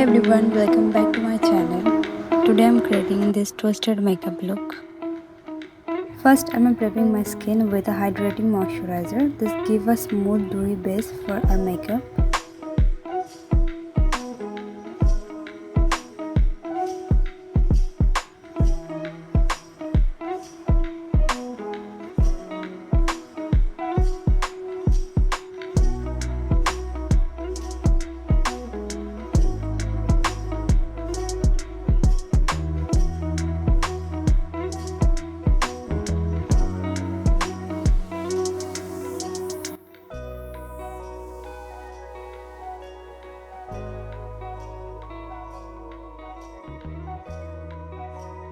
Hey everyone, welcome back to my channel. Today I'm creating this twisted makeup look. First I'm prepping my skin with a hydrating moisturizer. This gives a smooth dewy base for our makeup.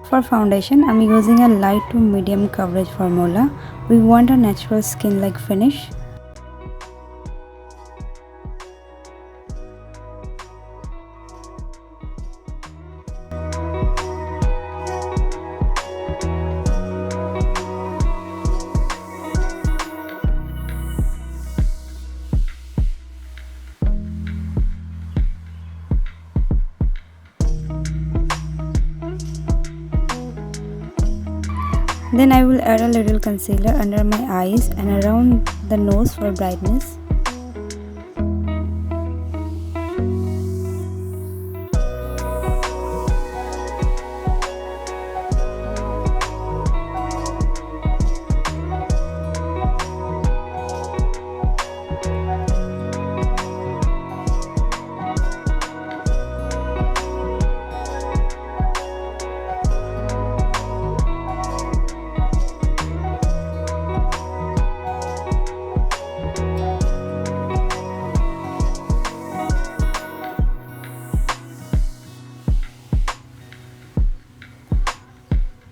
For foundation, I'm using a light to medium coverage formula. We want a natural skin-like finish. Then I will add a little concealer under my eyes and around the nose for brightness.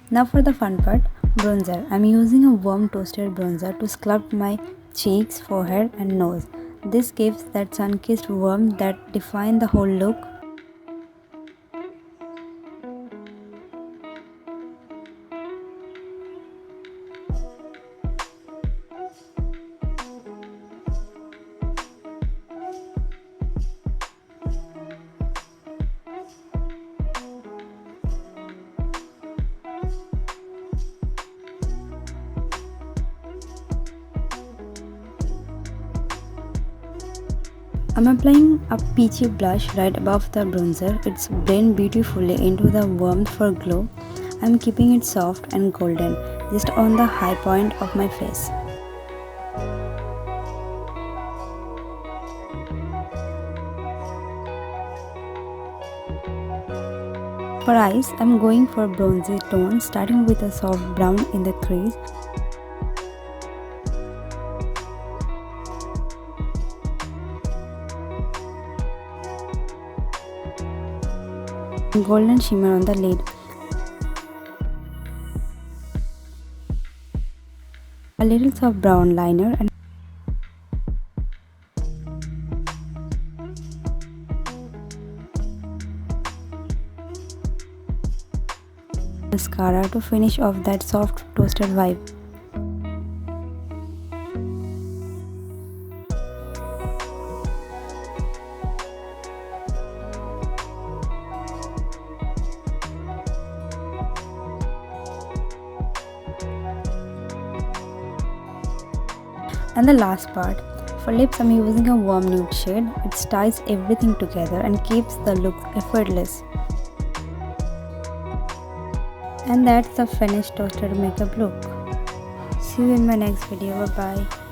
Now for the fun part, bronzer. I'm using a warm toasted bronzer to sculpt my cheeks, forehead and nose. This gives that sun-kissed warmth that defines the whole look. I'm applying a peachy blush right above the bronzer. It's blend beautifully into the warmth for glow. I'm keeping it soft and golden, just on the high point of my face. For eyes, I'm going for bronzy tone, starting with a soft brown in the crease. Golden shimmer on the lid. A little soft brown liner and mascara to finish off that soft toasted vibe. And the last part, for lips I'm using a warm nude shade. It ties everything together and keeps the look effortless. And that's the finished toasted makeup look. See you in my next video. Bye bye.